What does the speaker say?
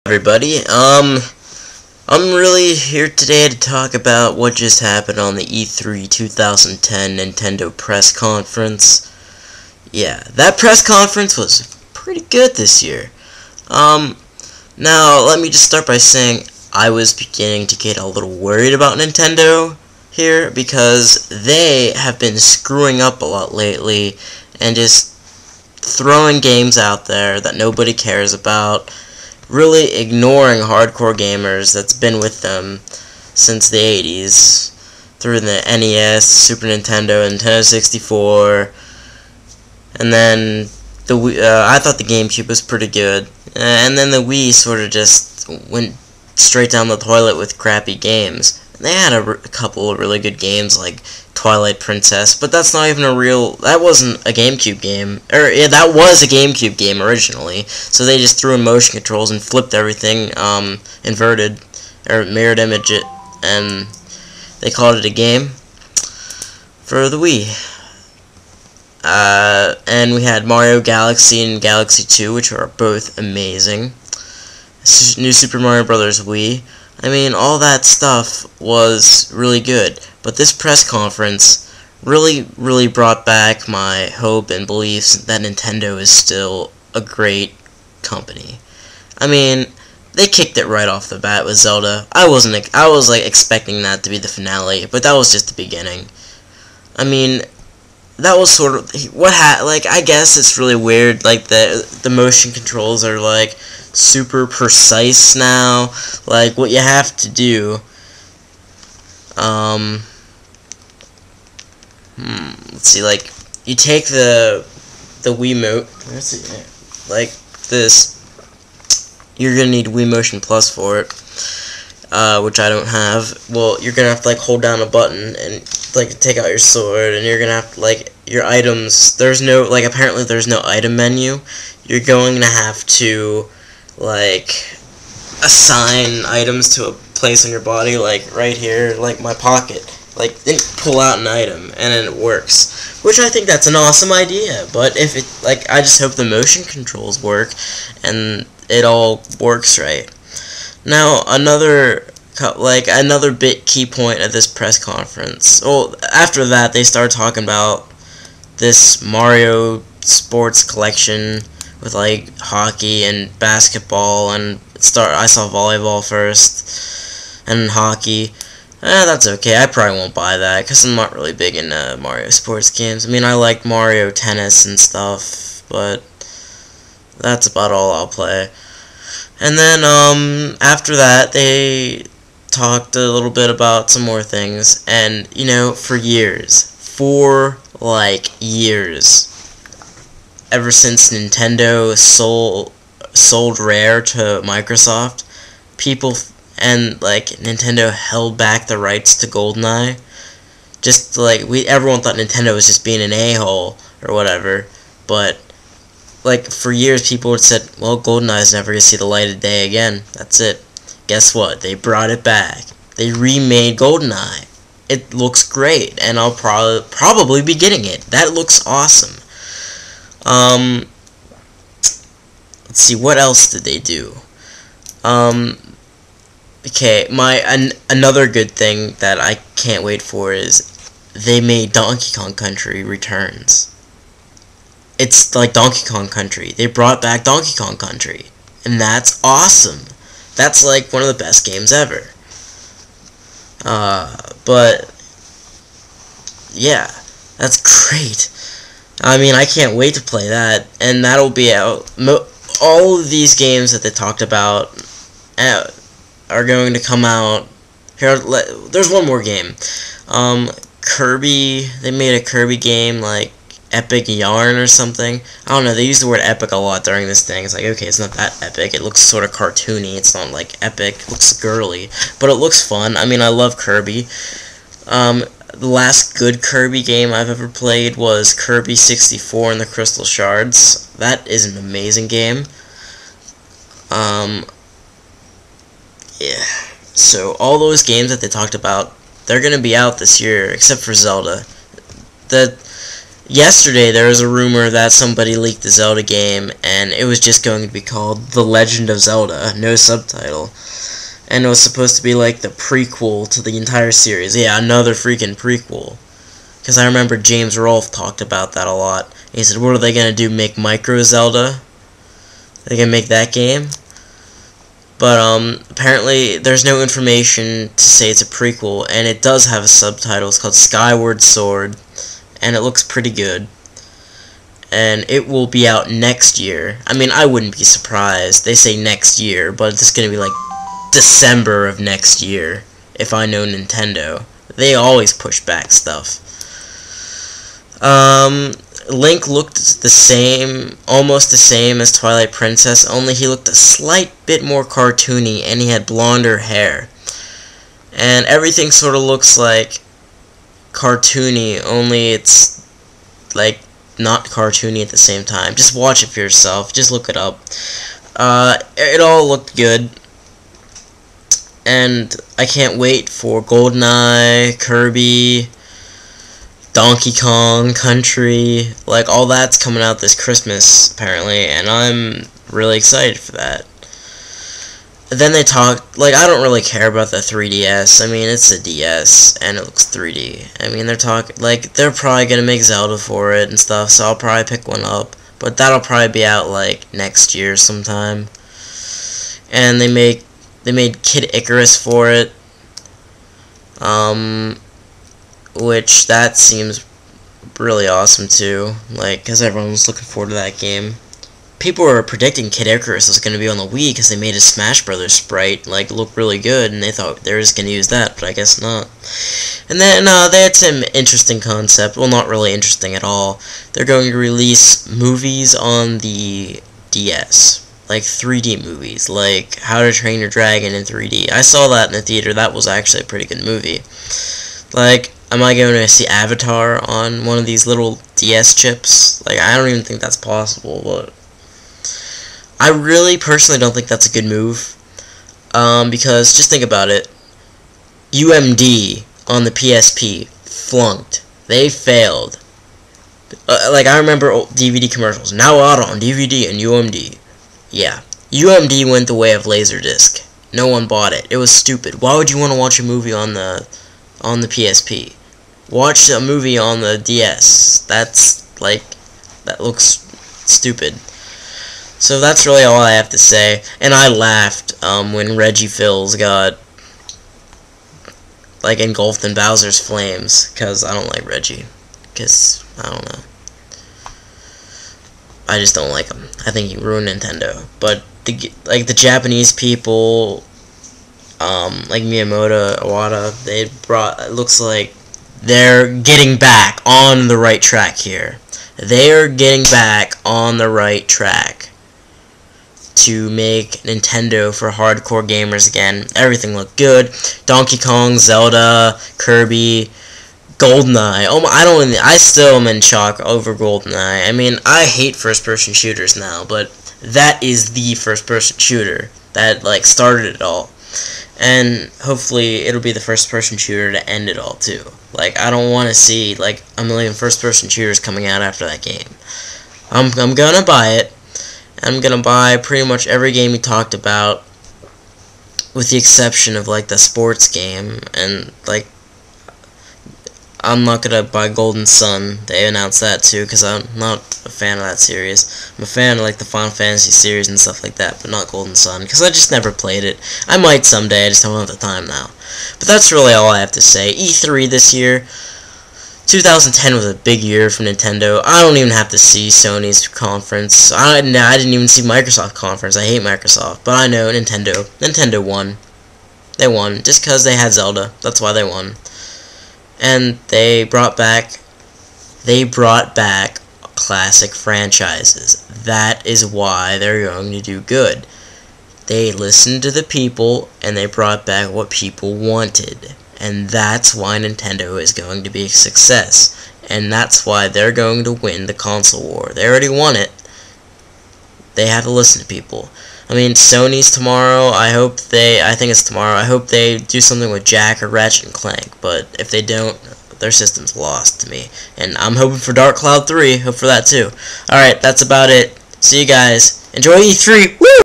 Everybody. I'm really here today to talk about what just happened on the E3 2010 Nintendo press conference. Yeah, that press conference was pretty good this year. Now let me just start by saying I was beginning to get a little worried about Nintendo here because they have been screwing up a lot lately and just throwing games out there that nobody cares about, really ignoring hardcore gamers that's been with them since the 80s through the NES, Super Nintendo, Nintendo 64, and then the I thought the GameCube was pretty good, and then the Wii sort of just went straight down the toilet with crappy games. They had a couple of really good games like Twilight Princess, but that's not even that wasn't a GameCube game. Yeah, that was a GameCube game originally, so they just threw in motion controls and flipped everything, inverted, or mirrored image it, and they called it a game for the Wii. And we had Mario Galaxy and Galaxy 2, which are both amazing. New Super Mario Bros. Wii. I mean, all that stuff was really good, but this press conference really brought back my hope and beliefs that Nintendo is still a great company. I mean, they kicked it right off the bat with Zelda. I was like expecting that to be the finale, but that was just the beginning. I mean, that was sort of like, I guess it's really weird, like the motion controls are like super precise now. Like what you have to do, let's see, like you take the Wiimote, let's see, like this, you're gonna need Wii Motion Plus for it, which I don't have. Well, you're gonna have to like hold down a button and like take out your sword, and you're gonna have to, like, your items, apparently there's no item menu. You're going to have to like assign items to a place on your body, like right here, like my pocket, like then pull out an item and then it works, which I think that's an awesome idea. But if it, like, I just hope the motion controls work and it all works right. Now another bit key point at this press conference, well, after that they started talking about this Mario Sports Collection with like hockey and basketball, and I saw volleyball first and hockey. That's okay. I probably won't buy that because I'm not really big into Mario sports games. I mean, I like Mario Tennis and stuff, but that's about all I'll play. And then after that they talked a little bit about some more things, and you know, for years, ever since Nintendo sold Rare to Microsoft, Nintendo held back the rights to GoldenEye. Just like everyone thought Nintendo was just being an a-hole or whatever, but like for years people had said, well, GoldenEye's never gonna see the light of day again. That's it. Guess what? They brought it back. They remade GoldenEye. It looks great, and I'll probably be getting it. That looks awesome. Let's see, what else did they do? Okay, another good thing that I can't wait for is they made Donkey Kong Country Returns. It's like Donkey Kong Country. They brought back Donkey Kong Country, and that's awesome. That's like one of the best games ever. But yeah, that's great. I mean, I can't wait to play that, and that'll be out. All of these games that they talked about are going to come out. Here, there's one more game. Kirby. They made a Kirby game, like Epic Yarn or something. I don't know, they use the word epic a lot during this thing. It's like, okay, it's not that epic. It looks sort of cartoony. It's not like epic. It looks girly, but it looks fun. I mean, I love Kirby. The last good Kirby game I've ever played was Kirby 64 and the Crystal Shards. That is an amazing game. Yeah. So all those games that they talked about, they're gonna be out this year, except for Zelda. yesterday there was a rumor that somebody leaked the Zelda game, and it was just going to be called The Legend of Zelda, no subtitle. And it was supposed to be like the prequel to the entire series. Yeah, another freaking prequel. Because I remember James Rolfe talked about that a lot. He said, what are they going to do, make Micro Zelda? They going to make that game? But apparently there's no information to say it's a prequel, and it does have a subtitle. It's called Skyward Sword, and it looks pretty good. And it will be out next year. I mean, I wouldn't be surprised. They say next year, but it's going to be like December of next year, if I know Nintendo. They always push back stuff. Link looked the same, almost the same as Twilight Princess, only he looked a slight bit more cartoony, and he had blonder hair. And everything sort of looks like cartoony, only it's like not cartoony at the same time. Just watch it for yourself, just look it up. It all looked good. And I can't wait for GoldenEye, Kirby, Donkey Kong Country, like all that's coming out this Christmas apparently, and I'm really excited for that. Then they talk, like, I don't really care about the 3DS. I mean, it's a DS and it looks 3D. I mean, they're talking, like, they're probably gonna make Zelda for it and stuff, so I'll probably pick one up, but that'll probably be out like next year sometime. And they made Kid Icarus for it, which that seems really awesome too, like, because everyone was looking forward to that game. People were predicting Kid Icarus was going to be on the Wii because they made a Smash Brothers sprite, like, look really good, and they thought they were just going to use that, but I guess not. And then they had some interesting concept, well, not really interesting at all. They're going to release movies on the DS. Like 3D movies, like How to Train Your Dragon in 3D. I saw that in the theater. That was actually a pretty good movie. Like, am I going to see Avatar on one of these little DS chips? Like, I don't even think that's possible, but I really personally don't think that's a good move. Because just think about it. UMD on the PSP flunked. They failed. Like, I remember old DVD commercials. Now out on DVD and UMD. Yeah, UMD went the way of Laserdisc. No one bought it. It was stupid. Why would you want to watch a movie on the PSP? Watch a movie on the DS. That's, like, that looks stupid. So that's really all I have to say. And I laughed when Reggie Fils got, like, engulfed in Bowser's flames, because I don't like Reggie. Because, I don't know. I just don't like him. I think he ruined Nintendo. But the Japanese people, like Miyamoto, Iwata, they brought. It looks like they're getting back on the right track here. They are getting back on the right track to make Nintendo for hardcore gamers again. Everything looked good. Donkey Kong, Zelda, Kirby, GoldenEye. Oh, I still am in shock over GoldenEye. I mean, I hate first-person shooters now, but that is the first-person shooter that, like, started it all. And hopefully it'll be the first-person shooter to end it all, too. Like, I don't want to see, like, a million first-person shooters coming out after that game. I'm gonna buy it. I'm gonna buy pretty much every game we talked about, with the exception of, like, the sports game, and, like, I'm not gonna buy Golden Sun. They announced that too, because I'm not a fan of that series. I'm a fan of, like, the Final Fantasy series and stuff like that, but not Golden Sun, because I just never played it. I might someday, I just don't have the time now. But that's really all I have to say. E3 this year, 2010 was a big year for Nintendo. I don't even have to see Sony's conference. I didn't even see Microsoft conference. I hate Microsoft, but I know Nintendo won. They won, just because they had Zelda. That's why they won. And they brought back classic franchises. That is why they're going to do good. They listened to the people, and they brought back what people wanted. And that's why Nintendo is going to be a success. And that's why they're going to win the console war. They already won it. They have to listen to people. I mean, Sony's tomorrow. I think it's tomorrow. I hope they do something with Jack or Ratchet and Clank. But if they don't, their system's lost to me. And I'm hoping for Dark Cloud 3. Hope for that too. Alright, that's about it. See you guys. Enjoy E3.